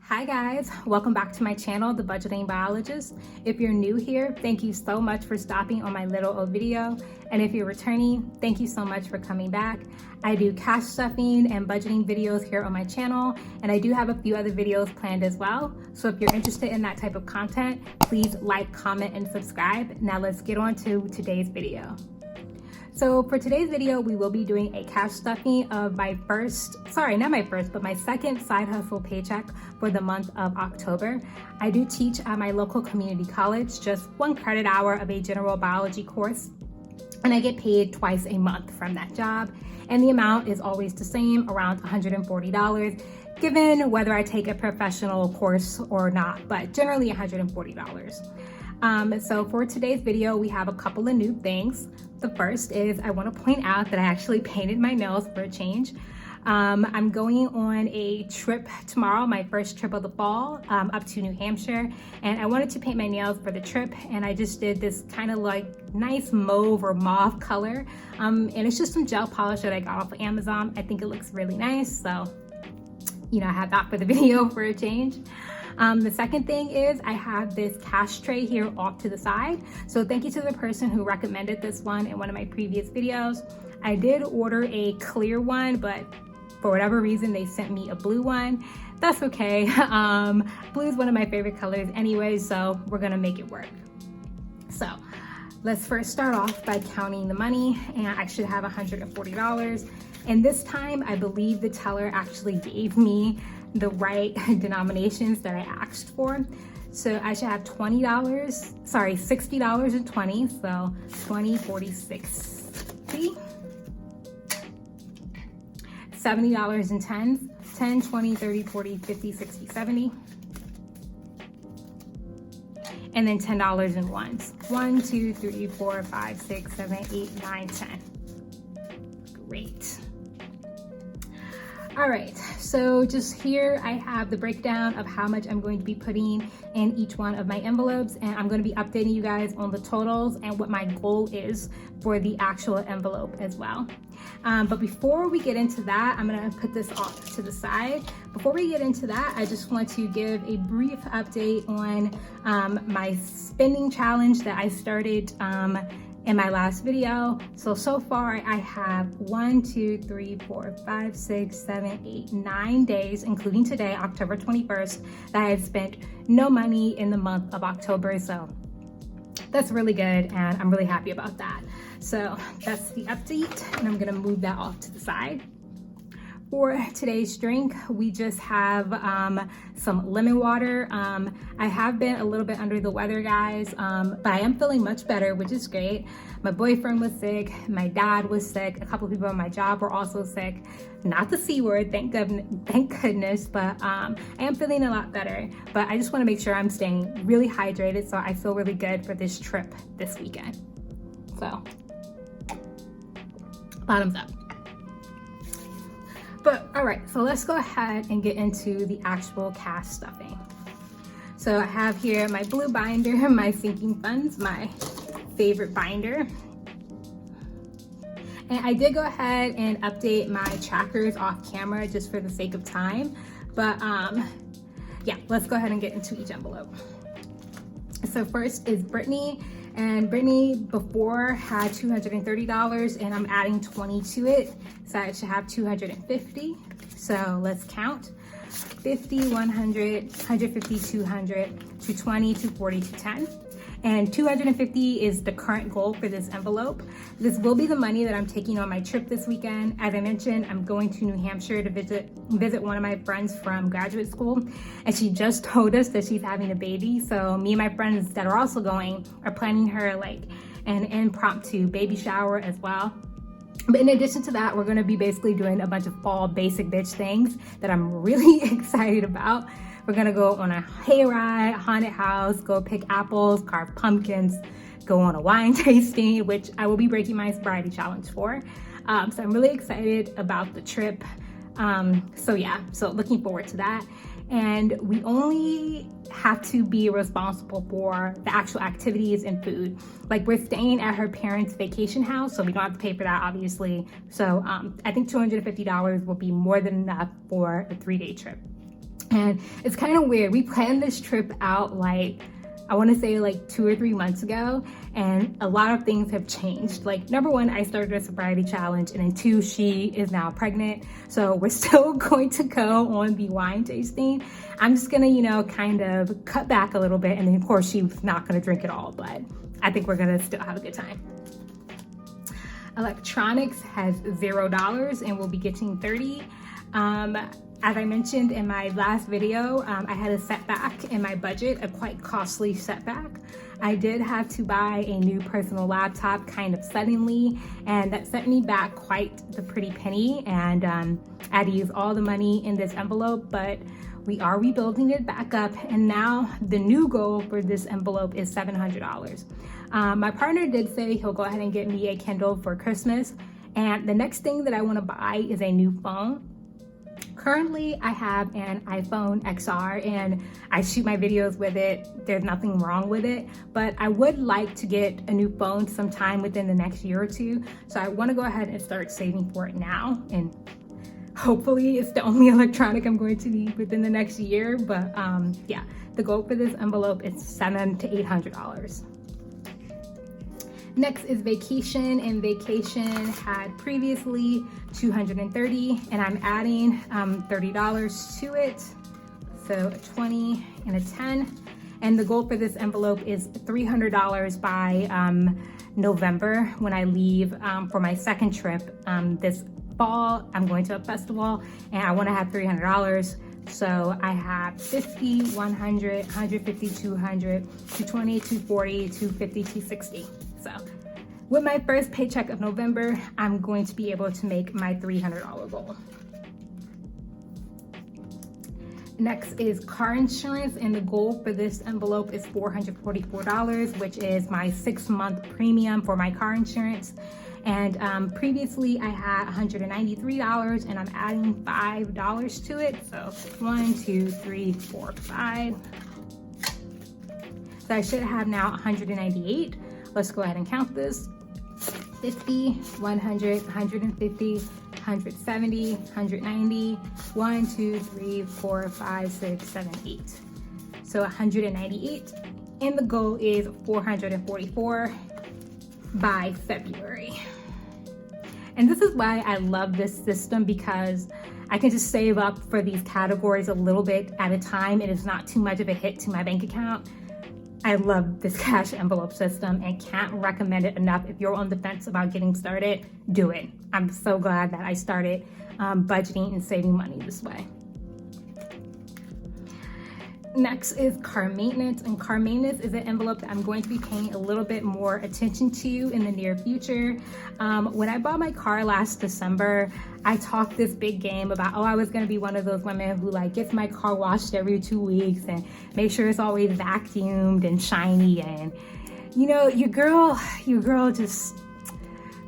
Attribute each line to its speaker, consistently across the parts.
Speaker 1: Hi guys, welcome back to my channel, The Budgeting Biologist. If you're new here, thank you so much for stopping on my little old video. And if you're returning, thank you so much for coming back. I do cash stuffing and budgeting videos here on my channel, and I do have a few other videos planned as well. So if you're interested in that type of content, please like, comment, and subscribe. Now let's get on to today's video. So for today's video, we will be doing a cash stuffing of my second side hustle paycheck for the month of October. I do teach at my local community college, just 1 credit hour of a general biology course, and I get paid twice a month from that job. And the amount is always the same, around $140, given whether I take a professional course or not, but generally $140. So for today's video, we have a couple of new things. The first is I want to point out that I actually painted my nails for a change. I'm going on a trip tomorrow, my first trip of the fall, up to New Hampshire, and I wanted to paint my nails for the trip, and I just did this kind of like nice mauve or mauve color, and it's just some gel polish that I got off of Amazon. I think it looks really nice, so I have that for the video for a change. The second thing is I have this cash tray here off to the side. So thank you to the person who recommended this one in one of my previous videos. I did order a clear one, but for whatever reason, they sent me a blue one. That's okay. Blue is one of my favorite colors anyway, so we're gonna make it work. So let's first start off by counting the money, and I should have $140. And this time, I believe the teller actually gave me the right denominations that I asked for. So I should have $60.20, so 20, 40, 60. $70.10, 10, 20, 30, 40, 50, 60, 70. And then $10 in ones. 1, 2, 3, 4, 5, 6, 7, 8, 9, 10. Great. All right, so just here I have the breakdown of how much I'm going to be putting in each one of my envelopes, and I'm going to be updating you guys on the totals and what my goal is for the actual envelope as well. But before we get into that, I'm going to put this off to the side. Before we get into that, I just want to give a brief update on my spending challenge that I started in my last video. So far I have 1, 2, 3, 4, 5, 6, 7, 8, 9 days, including today, October 21st, that I have spent no money in the month of October. So that's really good, and I'm really happy about that. So that's the update, and I'm gonna move that off to the side. For today's drink, we just have some lemon water. I have been a little bit under the weather, guys, but I am feeling much better, which is great. My boyfriend was sick, my dad was sick, a couple of people on my job were also sick. Not the C word, thank goodness, but I am feeling a lot better. But I just wanna make sure I'm staying really hydrated, so I feel really good for this trip this weekend. So, bottoms up. But all right, so let's go ahead and get into the actual cash stuffing. So I have here my blue binder, my sinking funds, my favorite binder. And I did go ahead and update my trackers off camera just for the sake of time. But yeah, let's go ahead and get into each envelope. So first is Brittany. And Brittany before had $230, and I'm adding 20 to it, so I should have 250. So let's count. 50, 100, 150, 200, 220, 240, 210. And 250 is the current goal for this envelope. This will be the money that I'm taking on my trip this weekend. As I mentioned, I'm going to New Hampshire to visit one of my friends from graduate school, and she just told us that she's having a baby. So me and my friends that are also going are planning her like an impromptu baby shower as well. But in addition to that, we're gonna be basically doing a bunch of fall basic bitch things that I'm really excited about. We're gonna go on a hayride, haunted house, go pick apples, carve pumpkins, go on a wine tasting, which I will be breaking my sobriety challenge for. So I'm really excited about the trip. So yeah, so looking forward to that. And we only have to be responsible for the actual activities and food. Like we're staying at her parents' vacation house, so we don't have to pay for that, obviously. So I think $250 will be more than enough for a 3-day trip. And it's kind of weird. We planned this trip out like, I want to say like 2 or 3 months ago, and a lot of things have changed. Like, number one, I started a sobriety challenge, and then 2, she is now pregnant. So we're still going to go on the wine tasting. I'm just gonna, you know, kind of cut back a little bit. And then of course she's not gonna drink it all, but I think we're gonna still have a good time. Electronics has $0 and we'll be getting 30. As I mentioned in my last video, I had a setback in my budget, a quite costly setback. I did have to buy a new personal laptop kind of suddenly, and that set me back quite the pretty penny, and I had to use all the money in this envelope, but we are rebuilding it back up, and now the new goal for this envelope is $700. My partner did say he'll go ahead and get me a Kindle for Christmas, and the next thing that I want to buy is a new phone. Currently, I have an iPhone XR and I shoot my videos with it. There's nothing wrong with it, but I would like to get a new phone sometime within the next year or 2. So I want to go ahead and start saving for it now. And hopefully it's the only electronic I'm going to need within the next year. But yeah, the goal for this envelope is $700 to $800. Next is vacation, and vacation had previously $230, and I'm adding $30 to it. So a 20 and a 10. And the goal for this envelope is $300 by November when I leave for my second trip. This fall, I'm going to a festival and I want to have $300. So I have 50, 100, 150, 200, 220, 240, 250, 260. So with my first paycheck of November, I'm going to be able to make my $300 goal. Next is car insurance, and the goal for this envelope is $444, which is my 6-month premium for my car insurance. And previously I had $193, and I'm adding $5 to it. So 1, 2, 3, 4, 5. So I should have now $198. Let's go ahead and count this. 50, 100, 150, 170, 190, 1, 2, 3, 4, 5, 6, 7, 8. So 198, and the goal is 444 by February. And this is why I love this system, because I can just save up for these categories a little bit at a time, and it's not too much of a hit to my bank account. I love this cash envelope system and can't recommend it enough. If you're on the fence about getting started, do it. I'm so glad that I started budgeting and saving money this way. Next is car maintenance, and car maintenance is an envelope that I'm going to be paying a little bit more attention to in the near future. When I bought my car last December, I talked this big game about, oh, I was gonna be one of those women who like gets my car washed every 2 weeks and make sure it's always vacuumed and shiny. And you know, your girl just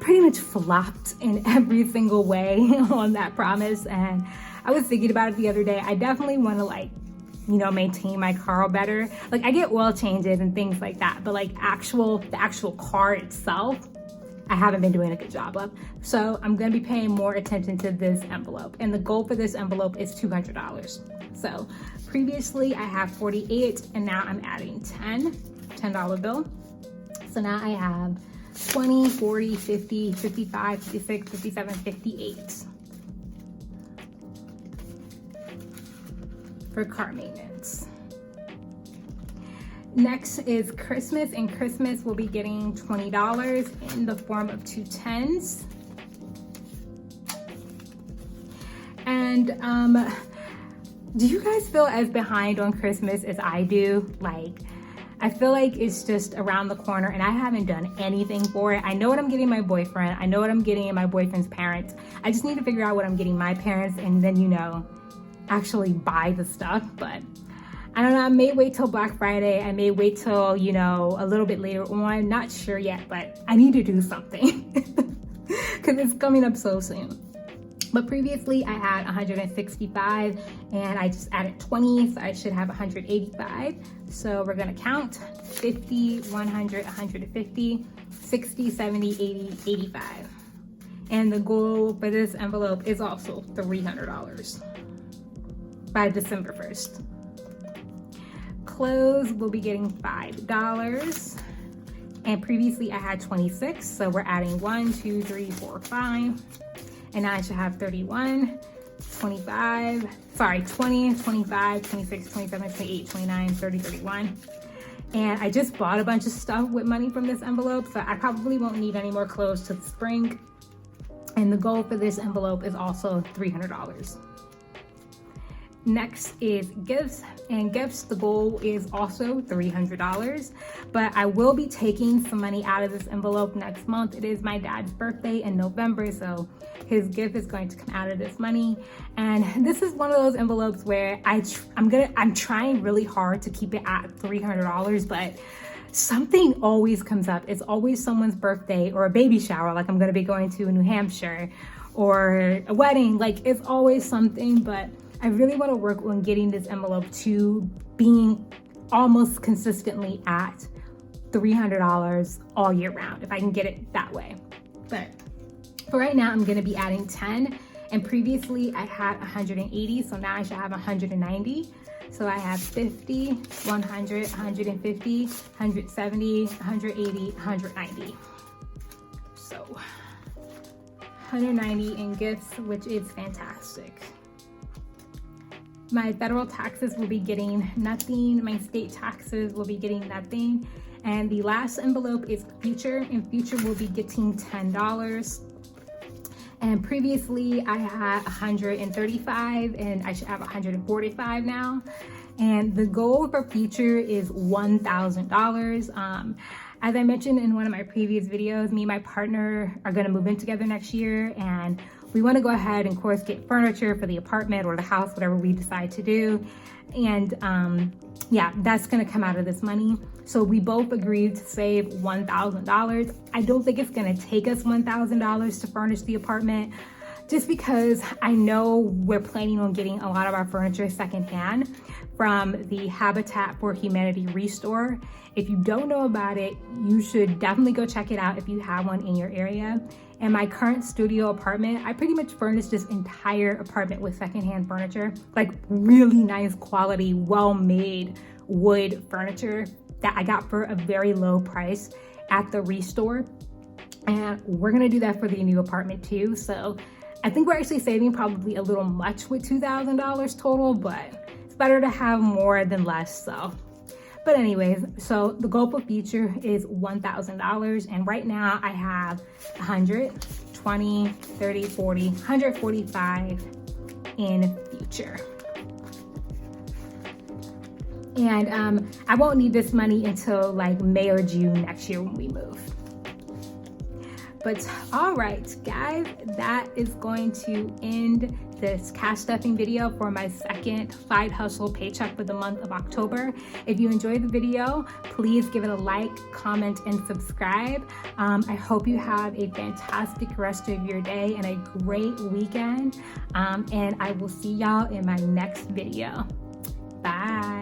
Speaker 1: pretty much flopped in every single way on that promise. And I was thinking about it the other day. I definitely want to maintain my car better. Like, I get oil changes and things like that, but like the actual car itself, I haven't been doing a good job of. So I'm gonna be paying more attention to this envelope. And the goal for this envelope is $200. So previously I have 48, and now I'm adding $10 bill. So now I have 20, 40, 50, 55, 56, 57, 58. For car maintenance. Next is Christmas, and Christmas will be getting $20 in the form of 2 10s. And do you guys feel as behind on Christmas as I do? Like, I feel like it's just around the corner and I haven't done anything for it. I know what I'm getting my boyfriend. I know what I'm getting my boyfriend's parents. I just need to figure out what I'm getting my parents, and then, actually buy the stuff. But I don't know, I may wait till Black Friday. I may wait till, a little bit later on. Not sure yet, but I need to do something because it's coming up so soon. But previously I had 165 and I just added 20, so I should have 185. So we're gonna count 50, 100, 150, 60, 70, 80, 85. And the goal for this envelope is also $300. by December 1st. Clothes will be getting $5. And previously I had 26, so we're adding 1, 2, 3, 4, 5. And now I should have 31, 25, sorry, 20, 25, 26, 27, 28, 29, 30, 31. And I just bought a bunch of stuff with money from this envelope, so I probably won't need any more clothes till spring. And the goal for this envelope is also $300. Next is gifts, and gifts, the goal is also $300, but I will be taking some money out of this envelope next month. It is my dad's birthday in November, so his gift is going to come out of this money. And this is one of those envelopes where I'm trying really hard to keep it at $300, but something always comes up. It's always someone's birthday or a baby shower, like I'm gonna be going to New Hampshire, or a wedding. Like, it's always something, but I really want to work on getting this envelope to being almost consistently at $300 all year round, if I can get it that way. But for right now, I'm going to be adding 10, and previously I had 180, so now I should have 190. So I have 50, 100, 150, 170, 180, 190. So 190 in gifts, which is fantastic. My federal taxes will be getting nothing. My state taxes will be getting nothing. And the last envelope is future, and future will be getting $10. And previously I had 135, and I should have 145 now. And the goal for future is $1,000. As I mentioned in one of my previous videos, me and my partner are gonna move in together next year, and we want to go ahead and, of course, get furniture for the apartment or the house, whatever we decide to do. And yeah, that's going to come out of this money. So we both agreed to save $1,000. I don't think it's going to take us $1,000 to furnish the apartment, just because I know we're planning on getting a lot of our furniture secondhand from the Habitat for Humanity Restore. If you don't know about it, you should definitely go check it out if you have one in your area. In my current studio apartment, I pretty much furnished this entire apartment with secondhand furniture, like really nice quality, well-made wood furniture that I got for a very low price at the Restore. And we're gonna do that for the new apartment too. So I think we're actually saving probably a little much with $2,000 total, but it's better to have more than less, so. But anyways, so the goal for future is $1,000, and right now I have 100, 20, 30, 40, 145 in future. And I won't need this money until like May or June next year when we move. But all right, guys, that is going to end this cash stuffing video for my second side hustle paycheck for the month of October. If you enjoyed the video, please give it a like, comment, and subscribe. I hope you have a fantastic rest of your day and a great weekend. And I will see y'all in my next video. Bye.